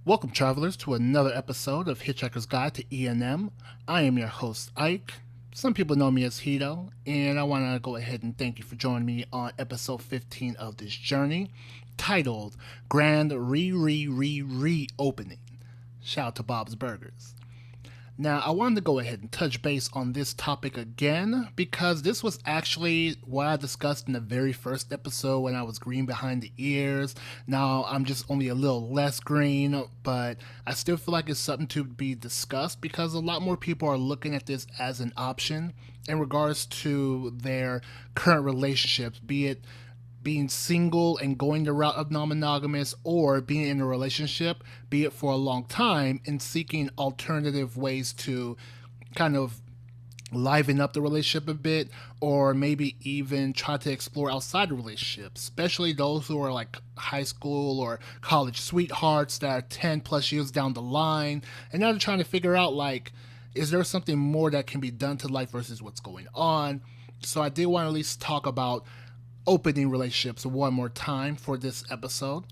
Welcome, travelers, to another episode of Hitchhiker's Guide to E&M. I am your host, Ike. Some people know me as Hito, and I want to go ahead and thank you for joining me on episode 15 of this journey, titled Grand Reopening. Shout out to Bob's Burgers. Now, I wanted to go ahead and touch base on this topic again because this was actually what I discussed in the very first episode when I was green behind the ears. Now, I'm just only a little less green, but I still feel like it's something to be discussed because a lot more people are looking at this as an option in regards to their current relationships, be it being single and going the route of non-monogamous or being in a relationship, be it for a long time, and seeking alternative ways to kind of liven up the relationship a bit or maybe even try to explore outside the relationship, especially those who are like high school or college sweethearts that are 10 plus years down the line and now they're trying to figure out like, is there something more that can be done to life versus what's going on? So I did want to at least talk about opening relationships one more time for this episode.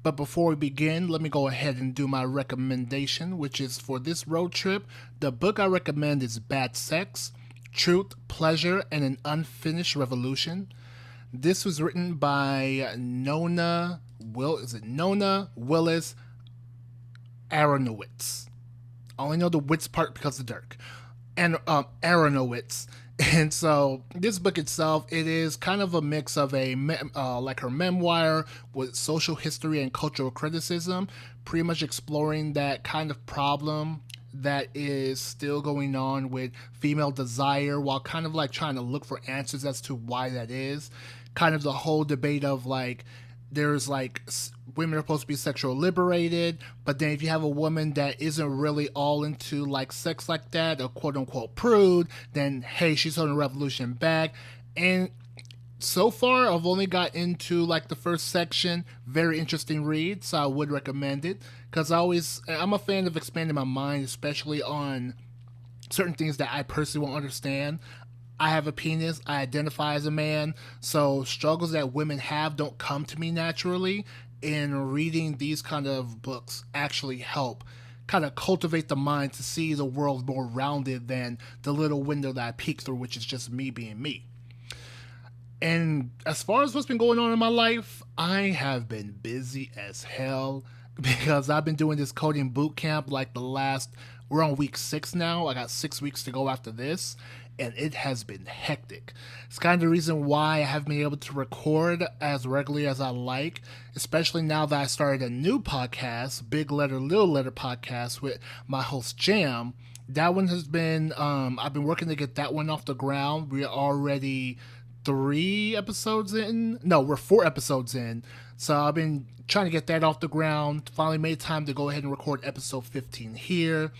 But before we begin, let me go ahead and do my recommendation, which is for this road trip. The book I recommend is Bad Sex, Truth, Pleasure, and an Unfinished Revolution. This was written by Nona Willis Aronowitz. I only know the Witz part because of Dirk. And Aronowitz. And so this book itself, it is kind of a mix of like her memoir with social history and cultural criticism, pretty much exploring that kind of problem that is still going on with female desire while kind of like trying to look for answers as to why that is. Kind of the whole debate of like, there's like women are supposed to be sexually liberated, but then if you have a woman that isn't really all into like sex like that, a quote unquote prude, then hey, she's on a revolution back. And so far I've only got into like the first section. Very interesting read, so I would recommend it because I'm a fan of expanding my mind, especially on certain things that I personally won't understand. I have a penis, I identify as a man, so struggles that women have don't come to me naturally, and reading these kind of books actually help kind of cultivate the mind to see the world more rounded than the little window that I peek through, which is just me being me. And as far as what's been going on in my life, I have been busy as hell because I've been doing this coding boot camp we're on week 6 now. I got 6 weeks to go after this, and it has been hectic. It's kind of the reason why I haven't been able to record as regularly as I like, especially now that I started a new podcast, Big Letter, Little Letter podcast with my host Jam. That one has been, I've been working to get that one off the ground. We're already 3 episodes in. No, we're 4 episodes in. So I've been trying to get that off the ground. Finally made time to go ahead and record episode 15 here.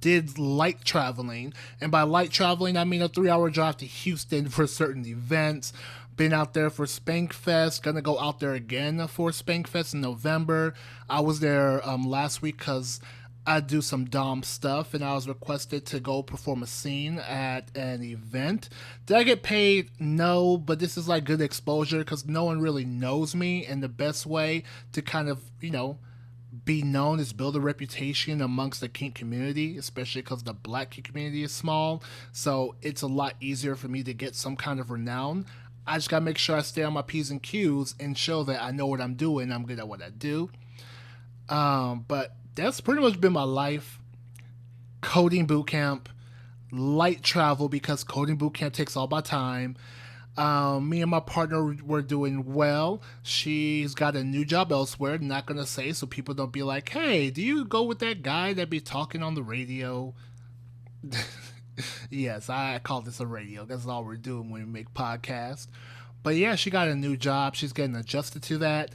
Did light traveling, and by light traveling I mean a 3-hour drive to Houston for certain events. Been out there for Spankfest, gonna go out there again for Spankfest in November. I was there last week because I do some Dom stuff and I was requested to go perform a scene at an event. Did I get paid? No, but this is like good exposure because no one really knows me, and the best way to kind of, be known is build a reputation amongst the kink community, especially because the black kink community is small. So it's a lot easier for me to get some kind of renown. I just gotta make sure I stay on my P's and Q's and show that I know what I'm doing. I'm good at what I do. But that's pretty much been my life. Coding bootcamp, light travel because coding bootcamp takes all my time. Me and my partner were doing well. She's got a new job elsewhere. Not gonna say so people don't be like, "Hey, do you go with that guy that be talking on the radio?" Yes, I call this a radio. That's all we're doing when we make podcasts. But yeah, she got a new job. She's getting adjusted to that,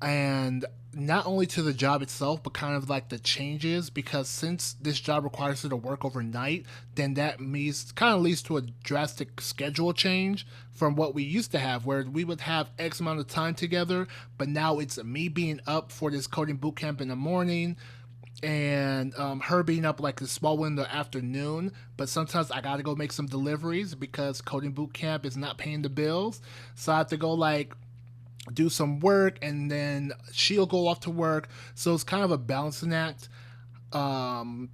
and not only to the job itself, but kind of like the changes, because since this job requires her to work overnight, then that means kind of leads to a drastic schedule change from what we used to have, where we would have X amount of time together, but now it's me being up for this coding bootcamp in the morning, and her being up like the small window afternoon. But sometimes I gotta go make some deliveries because coding bootcamp is not paying the bills, so I have to go like do some work, and then she'll go off to work. So it's kind of a balancing act. Um,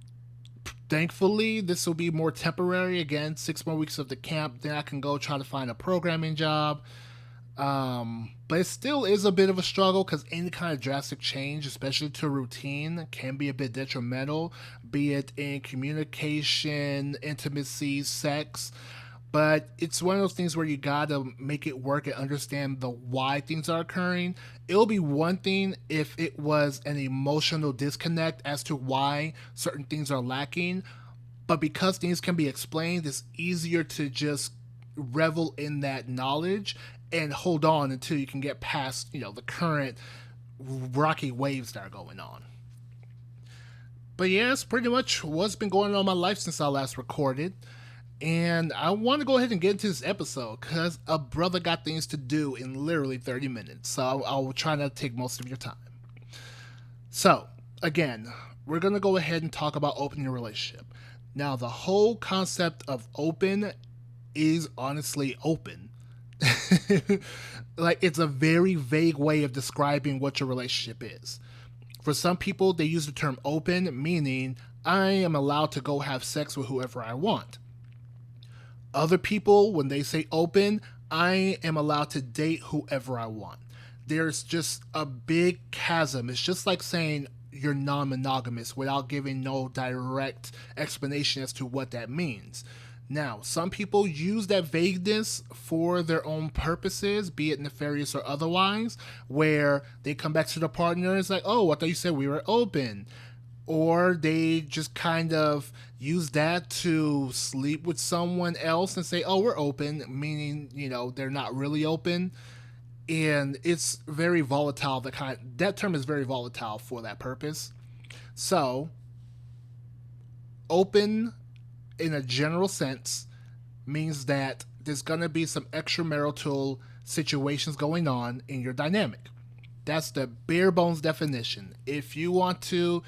Thankfully, this will be more temporary. Again, 6 more weeks of the camp, then I can go try to find a programming job. But it still is a bit of a struggle because any kind of drastic change, especially to routine, can be a bit detrimental, be it in communication, intimacy, sex. But it's one of those things where you gotta make it work and understand the why things are occurring. It'll be one thing if it was an emotional disconnect as to why certain things are lacking, but because things can be explained, it's easier to just revel in that knowledge and hold on until you can get past, the current rocky waves that are going on. But yeah, that's pretty much what's been going on in my life since I last recorded. And I want to go ahead and get into this episode because a brother got things to do in literally 30 minutes. So I'll try not to take most of your time. So, again, we're going to go ahead and talk about opening a relationship. Now, the whole concept of open is honestly open. Like, it's a very vague way of describing what your relationship is. For some people, they use the term open, meaning I am allowed to go have sex with whoever I want. Other people, when they say open, I am allowed to date whoever I want. There's just a big chasm. It's just like saying you're non-monogamous without giving no direct explanation as to what that means. Now, some people use that vagueness for their own purposes, be it nefarious or otherwise, where they come back to the partner and it's like, oh, I thought you said we were open. Or they just kind of use that to sleep with someone else and say, oh, we're open, meaning, they're not really open. And it's very volatile. That term is very volatile for that purpose. So, open in a general sense means that there's going to be some extramarital situations going on in your dynamic. That's the bare bones definition. If you want to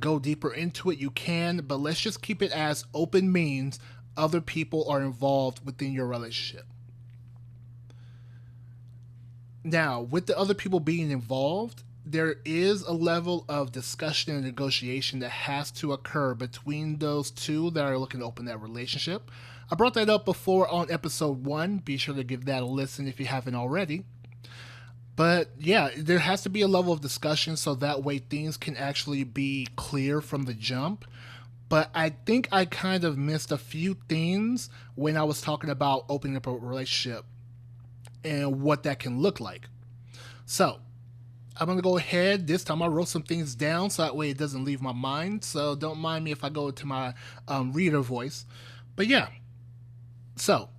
go deeper into it, you can, but let's just keep it as open means other people are involved within your relationship. Now, with the other people being involved, there is a level of discussion and negotiation that has to occur between those two that are looking to open that relationship. I brought that up before on episode 1. Be sure to give that a listen if you haven't already. But yeah, there has to be a level of discussion so that way things can actually be clear from the jump. But I think I kind of missed a few things when I was talking about opening up a relationship and what that can look like. So, I'm going to go ahead. This time I wrote some things down so that way it doesn't leave my mind. So don't mind me if I go to my reader voice. But yeah, so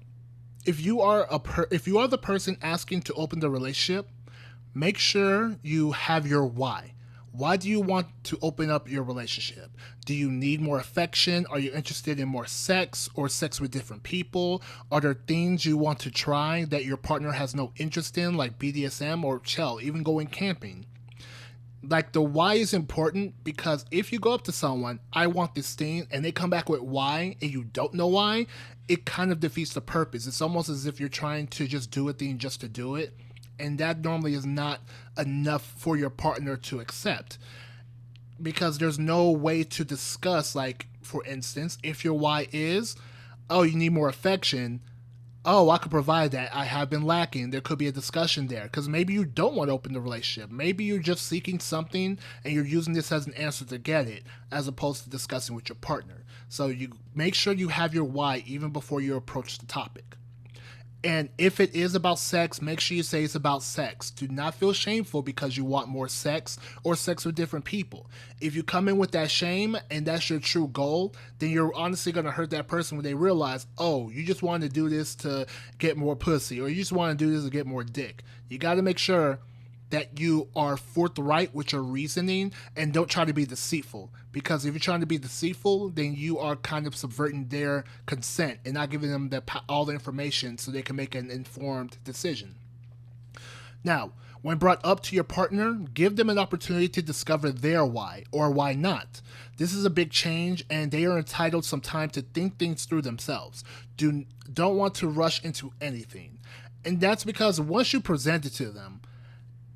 if you are the person asking to open the relationship, make sure you have your why. Why do you want to open up your relationship? Do you need more affection? Are you interested in more sex or sex with different people? Are there things you want to try that your partner has no interest in, like BDSM or hell, even going camping? Like, the why is important because if you go up to someone, I want this thing, and they come back with why, and you don't know why, it kind of defeats the purpose. It's almost as if you're trying to just do a thing just to do it. And that normally is not enough for your partner to accept because there's no way to discuss, like, for instance, if your why is, oh, you need more affection, oh, I could provide that, I have been lacking, there could be a discussion there because maybe you don't want to open the relationship. Maybe you're just seeking something and you're using this as an answer to get it as opposed to discussing with your partner. So you make sure you have your why even before you approach the topic. And if it is about sex, make sure you say it's about sex. Do not feel shameful because you want more sex or sex with different people. If you come in with that shame and that's your true goal, then you're honestly going to hurt that person when they realize, oh, you just want to do this to get more pussy or you just want to do this to get more dick. You got to make sure that you are forthright with your reasoning and don't try to be deceitful. Because if you're trying to be deceitful, then you are kind of subverting their consent and not giving them all the information so they can make an informed decision. Now, when brought up to your partner, give them an opportunity to discover their why or why not. This is a big change and they are entitled some time to think things through themselves. Don't want to rush into anything. And that's because once you present it to them,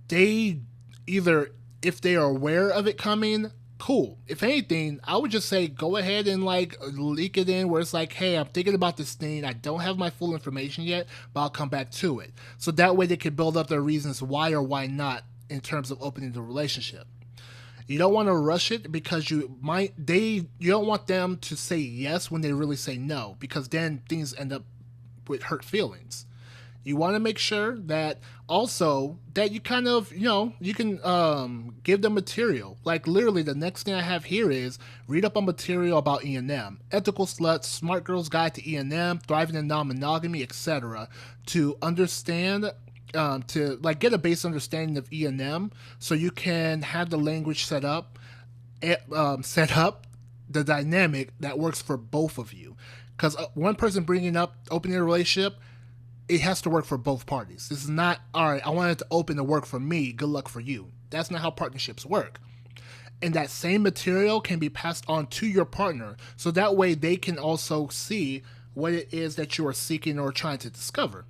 they either, if they are aware of it coming, cool. If anything, I would just say go ahead and like leak it in where it's like, hey, I'm thinking about this thing. I don't have my full information yet, but I'll come back to it. So that way they can build up their reasons why or why not in terms of opening the relationship. You don't want to rush it because you don't want them to say yes when they really say no, because then things end up with hurt feelings. You want to make sure that also that you kind of, you can give them material. Like literally the next thing I have here is read up on material about E&M, ethical sluts, smart girl's guide to E&M, thriving in non-monogamy, etc. to understand, to like get a base understanding of E&M so you can have the language set up the dynamic that works for both of you. Because one person bringing up opening a relationship, it has to work for both parties. This is not, all right, I want it to open to work for me, good luck for you. That's not how partnerships work. And that same material can be passed on to your partner, so that way they can also see what it is that you are seeking or trying to discover.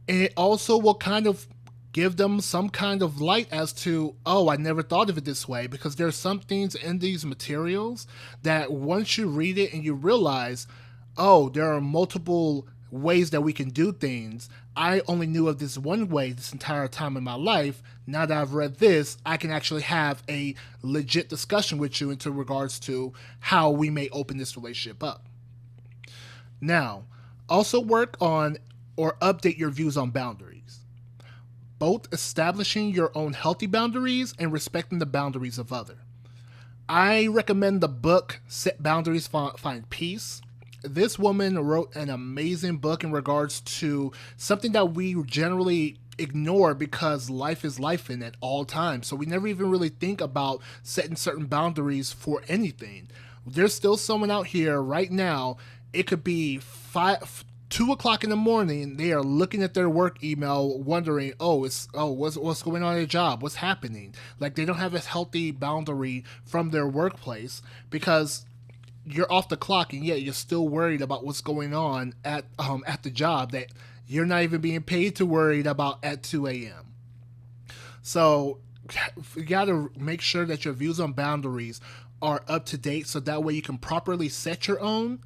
And it also will kind of give them some kind of light as to, oh, I never thought of it this way, because there's some things in these materials that once you read it and you realize, oh, there are multiple ways that we can do things. I only knew of this one way this entire time in my life. Now that I've read this, I can actually have a legit discussion with you into regards to how we may open this relationship up. Now, also work on or update your views on boundaries, both establishing your own healthy boundaries and respecting the boundaries of others. I recommend the book Set Boundaries, Find Peace. This woman wrote an amazing book in regards to something that we generally ignore because life is life in at all times. So we never even really think about setting certain boundaries for anything. There's still someone out here right now. It could be 2 o'clock in the morning. They are looking at their work email, wondering, what's going on at their job? What's happening? Like they don't have a healthy boundary from their workplace because you're off the clock, and yet you're still worried about what's going on at the job that you're not even being paid to worry about at 2 a.m. So you got to make sure that your views on boundaries are up to date, so that way you can properly set your own,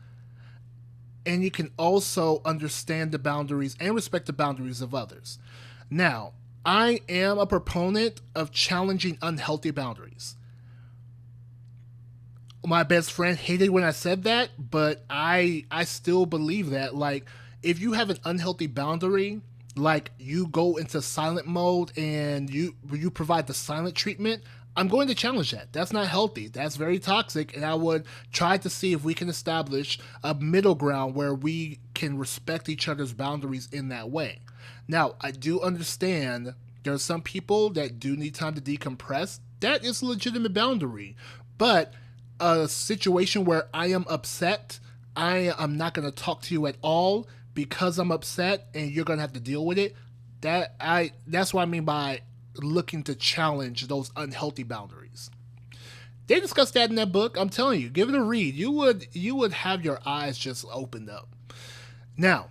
and you can also understand the boundaries and respect the boundaries of others. Now, I am a proponent of challenging unhealthy boundaries. My best friend hated when I said that, but I still believe that. Like, if you have an unhealthy boundary, like you go into silent mode and you provide the silent treatment, I'm going to challenge that. That's not healthy. That's very toxic, and I would try to see if we can establish a middle ground where we can respect each other's boundaries in that way. Now, I do understand there are some people that do need time to decompress. That is a legitimate boundary, but a situation where I am upset, I am not going to talk to you at all because I'm upset, and you're going to have to deal with it. That's what I mean by looking to challenge those unhealthy boundaries. They discussed that in that book. I'm telling you, give it a read. You would have your eyes just opened up. Now,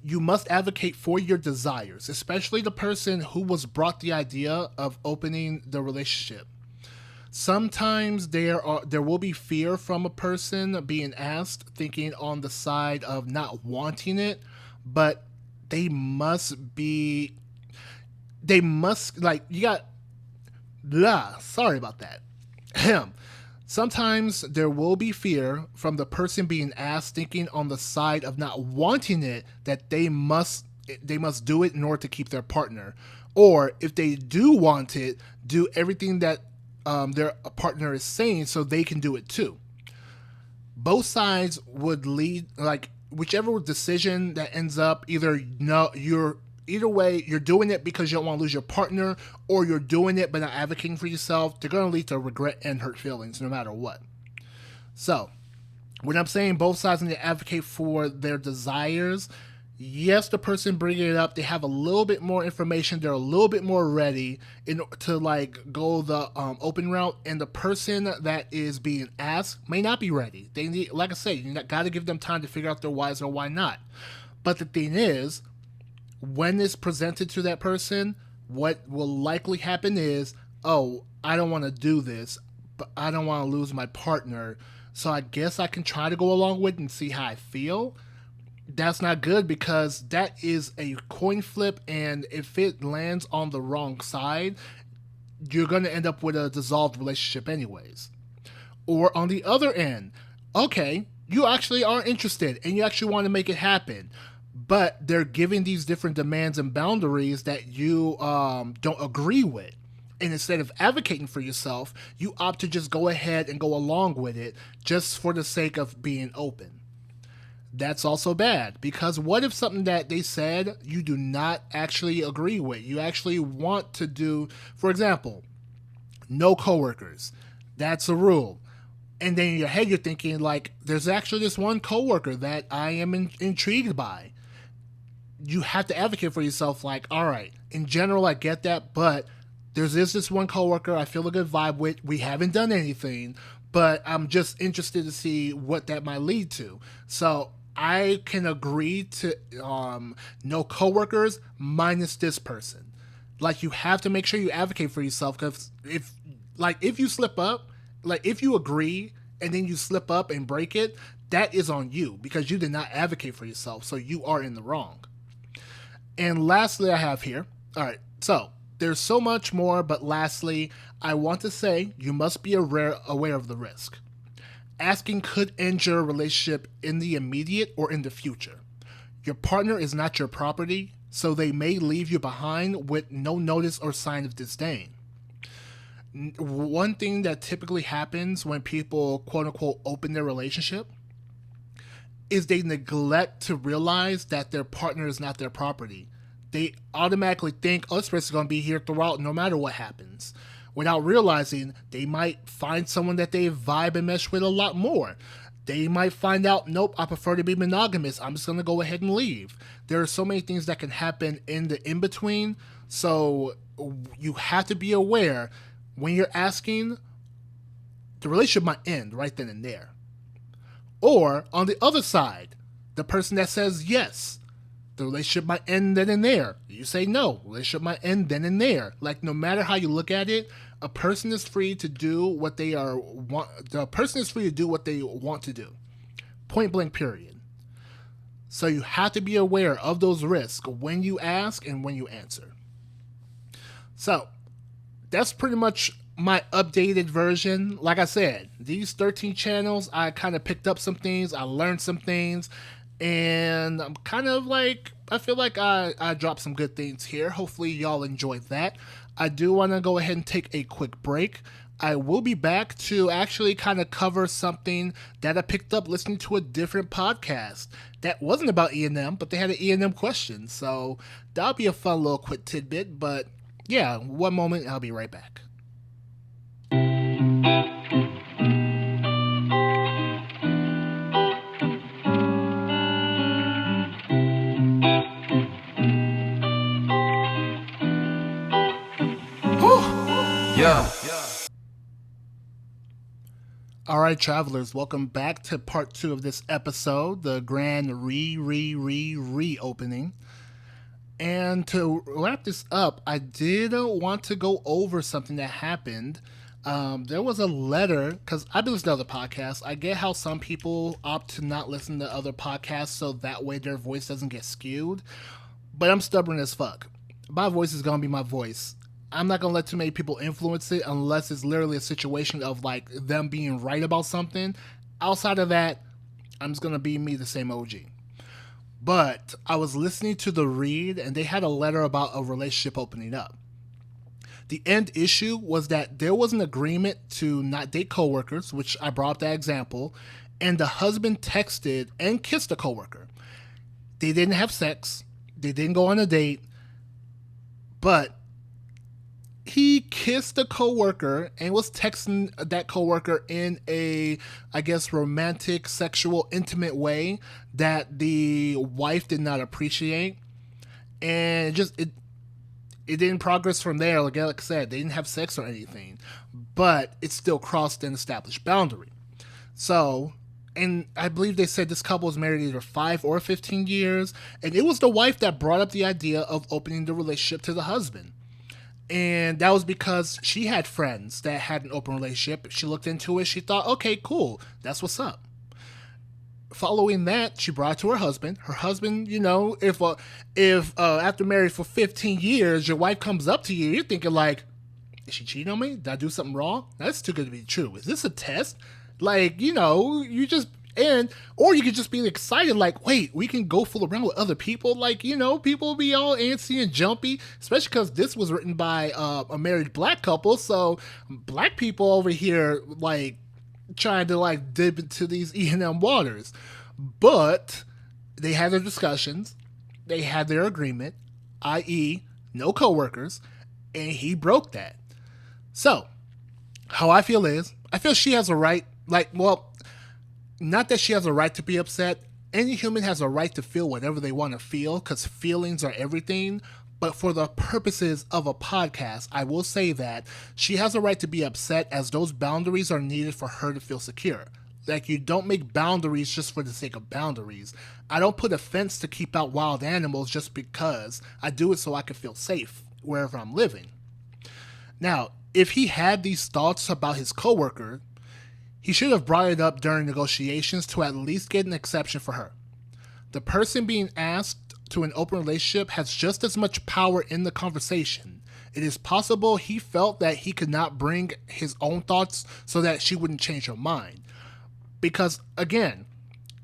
you must advocate for your desires, especially the person who was brought the idea of opening the relationship. Sometimes there will be fear from a person being asked, thinking on the side of not wanting it, but they must like, you got sorry about that. Sometimes there will be fear from the person being asked, thinking on the side of not wanting it, that they must do it in order to keep their partner, or if they do want it, do everything that their partner is saying so they can do it too. Both sides would lead, like, whichever decision that ends up, either way, you're doing it because you don't want to lose your partner, or you're doing it but not advocating for yourself. They're going to lead to regret and hurt feelings no matter what. So when I'm saying both sides need to advocate for their desires, yes, the person bringing it up, they have a little bit more information, they're a little bit more ready to like go the open route, and the person that is being asked may not be ready. They need, like I said, you got to give them time to figure out their whys or why not. But the thing is, when it's presented to that person, what will likely happen is, oh, I don't want to do this, but I don't want to lose my partner, so I guess I can try to go along with it and see how I feel. That's not good, because that is a coin flip, and if it lands on the wrong side, you're going to end up with a dissolved relationship anyways. Or on the other end, okay, you actually are interested and you actually want to make it happen, but they're giving these different demands and boundaries that you don't agree with. And instead of advocating for yourself, you opt to just go ahead and go along with it just for the sake of being open. That's also bad, because what if something that they said you do not actually agree with? You actually want to do, for example, no coworkers. That's a rule. And then in your head you're thinking, like, there's actually this one coworker that I am intrigued by. You have to advocate for yourself, like, all right, in general I get that, but there's this one coworker I feel a good vibe with. We haven't done anything, but I'm just interested to see what that might lead to. So I can agree to no coworkers minus this person. Like, you have to make sure you advocate for yourself, because if you slip up, like if you agree and then you slip up and break it, that is on you, because you did not advocate for yourself, so you are in the wrong. And lastly, I have here, all right, so there's so much more, but lastly, I want to say you must be aware of the risk. Asking could end your relationship in the immediate or in the future. Your partner is not your property, so they may leave you behind with no notice or sign of disdain. One thing that typically happens when people quote unquote open their relationship is they neglect to realize that their partner is not their property. They automatically think, oh, this person's going to be here throughout no matter what happens, without realizing they might find someone that they vibe and mesh with a lot more. They might find out, nope, I prefer to be monogamous, I'm just going to go ahead and leave. There are so many things that can happen in the in-between, so you have to be aware when you're asking, the relationship might end right then and there. Or, on the other side, the person that says yes, the relationship might end then and there. You say no, relationship might end then and there. Like, no matter how you look at it, a person is free to do what they want. The person is free to do what they want to do. Point blank, period. So you have to be aware of those risks when you ask and when you answer. So that's pretty much my updated version. Like I said, these 13 channels, I kind of picked up some things, I learned some things, and I'm kind of like, I feel like I dropped some good things here. Hopefully y'all enjoyed that. I do want to go ahead and take a quick break. I will be back to actually kind of cover something that I picked up listening to a different podcast that wasn't about E&M, but they had an E&M question. So that'll be a fun little quick tidbit. But yeah, one moment, I'll be right back. Yeah. All right, travelers, welcome back to part 2 of this episode, the grand reopening. And to wrap this up, I did want to go over something that happened. There was a letter, because I've been listening to other podcasts. I get how some people opt to not listen to other podcasts so that way their voice doesn't get skewed. But I'm stubborn as fuck. My voice is going to be my voice. I'm not going to let too many people influence it unless it's literally a situation of like them being right about something. Outside of that, I'm just going to be me, the same OG. But I was listening to the read and they had a letter about a relationship opening up. The end issue was that there was an agreement to not date coworkers, which I brought up that example, and the husband texted and kissed a coworker. They didn't have sex. They didn't go on a date. But he kissed a coworker and was texting that coworker in a, I guess, romantic, sexual, intimate way that the wife did not appreciate. And it didn't progress from there. Like I said, they didn't have sex or anything, but it still crossed an established boundary. So And I believe they said this couple was married either 5 or 15 years. And it was the wife that brought up the idea of opening the relationship to the husband. And that was because she had friends that had an open relationship. She looked into it. She thought, okay, cool. That's what's up. Following that, she brought it to her husband. Her husband, if after married for 15 years, your wife comes up to you, you're thinking like, is she cheating on me? Did I do something wrong? That's too good to be true. Is this a test? Like, you just or you could just be excited, like, wait, we can go fool around with other people. Like, people be all antsy and jumpy, especially because this was written by a married black couple. So black people over here, like, trying to like dip into these E&M waters. But they had their discussions, they had their agreement, i.e., no coworkers, and he broke that. So, how I feel is, I feel she has a right, not that she has a right to be upset. Any human has a right to feel whatever they want to feel because feelings are everything. But for the purposes of a podcast, I will say that she has a right to be upset as those boundaries are needed for her to feel secure. Like, you don't make boundaries just for the sake of boundaries. I don't put a fence to keep out wild animals just because. I do it so I can feel safe wherever I'm living. Now, if he had these thoughts about his coworker, he should have brought it up during negotiations to at least get an exception for her. The person being asked to an open relationship has just as much power in the conversation. It is possible he felt that he could not bring his own thoughts so that she wouldn't change her mind. Because, again,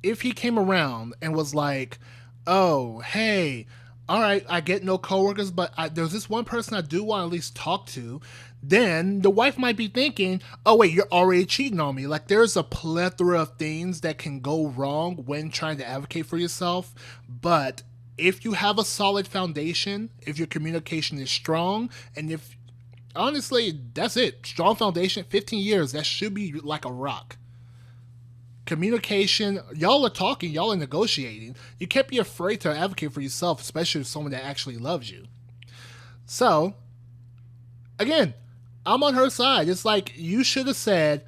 if he came around and was like, oh, hey, all right, I get no coworkers, but there's this one person I do want to at least talk to, then the wife might be thinking, oh, wait, you're already cheating on me. Like, there's a plethora of things that can go wrong when trying to advocate for yourself. But if you have a solid foundation, if your communication is strong, and if, honestly, that's it. Strong foundation, 15 years, that should be like a rock. Communication, y'all are talking, y'all are negotiating. You can't be afraid to advocate for yourself, especially with someone that actually loves you. So, again, I'm on her side. It's like, you should have said,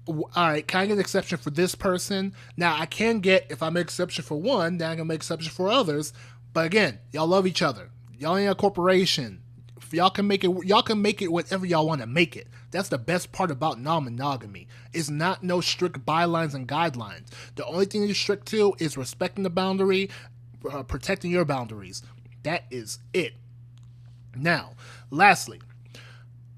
all right, can I get an exception for this person? Now, I can get, if I make exception for one, then I can make exception for others. But again, y'all love each other. Y'all ain't a corporation. If y'all can make it whatever y'all want to make it. That's the best part about non-monogamy. It's not no strict bylines and guidelines. The only thing you're strict to is respecting the boundary, protecting your boundaries. That is it. Now, lastly,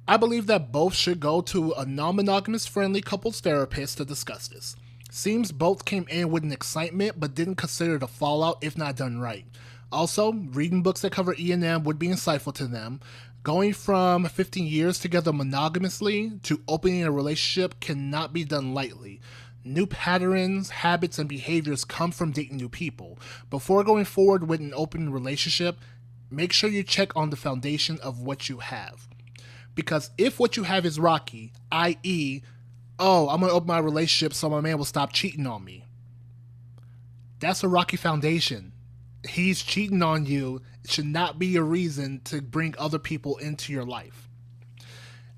I believe that both should go to a non-monogamous friendly couples therapist to discuss this. Seems both came in with an excitement but didn't consider the fallout if not done right. Also, reading books that cover E&M would be insightful to them. Going from 15 years together monogamously to opening a relationship cannot be done lightly. New patterns, habits, and behaviors come from dating new people. Before going forward with an open relationship, make sure you check on the foundation of what you have. Because if what you have is rocky, i.e., oh, I'm going to open my relationship so my man will stop cheating on me, that's a rocky foundation. He's cheating on you. It should not be a reason to bring other people into your life.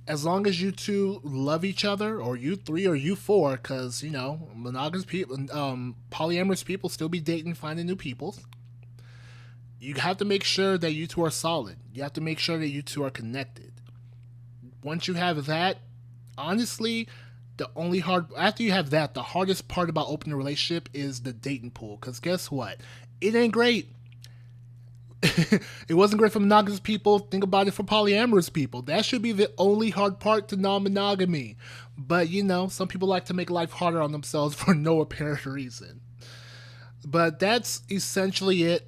As long as you two love each other, or you three or you four, because, monogamous people, polyamorous people still be dating, finding new people. You have to make sure that you two are solid. You have to make sure that you two are connected. Once you have that, honestly, after you have that, the hardest part about opening a relationship is the dating pool. Because guess what? It ain't great. It wasn't great for monogamous people. Think about it for polyamorous people. That should be the only hard part to non-monogamy. But, some people like to make life harder on themselves for no apparent reason. But that's essentially it.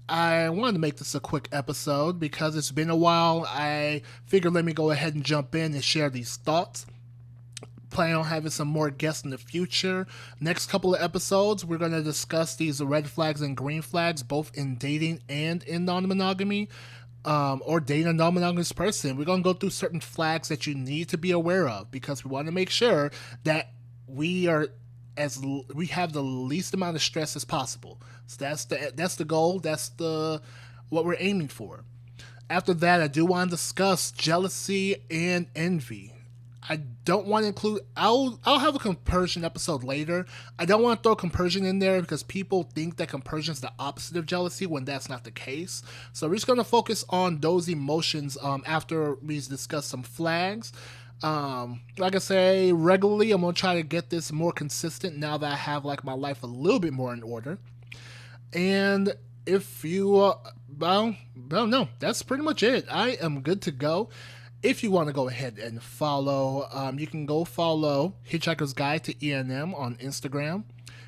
I wanted to make this a quick episode because it's been a while. I figured let me go ahead and jump in and share these thoughts. Plan on having some more guests in the future. Next couple of episodes, we're going to discuss these red flags and green flags, both in dating and in non-monogamy, or dating a non-monogamous person. We're going to go through certain flags that you need to be aware of because we want to make sure that we have the least amount of stress as possible. So that's the goal. That's what we're aiming for. After that, I do want to discuss jealousy and envy. I don't want to include. I'll have a compersion episode later. I don't want to throw compersion in there because people think that compersion is the opposite of jealousy when that's not the case. So we're just gonna focus on those emotions after we discuss some flags. Like I say regularly, I'm gonna try to get this more consistent now that I have like my life a little bit more in order. And if you, no, that's pretty much it. I am good to go. If you want to go ahead and follow, you can go follow Hitchhiker's Guide to E&M on Instagram.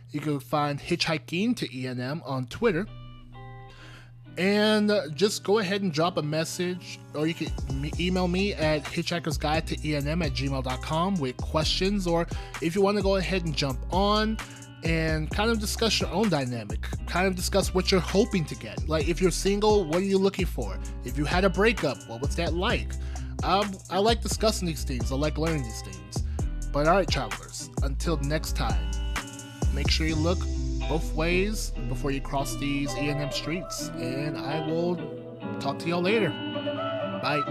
You can find Hitchhiking to E&M on Twitter. And just go ahead and drop a message, or you can email me at hitchhikersguide@gmail.com with questions, or if you want to go ahead and jump on and kind of discuss your own dynamic, kind of discuss what you're hoping to get. Like, if you're single, what are you looking for? If you had a breakup, what was that like? I like discussing these things. I like learning these things. But alright, travelers, until next time, make sure you look both ways before you cross these E&M streets. And I will talk to y'all later. Bye.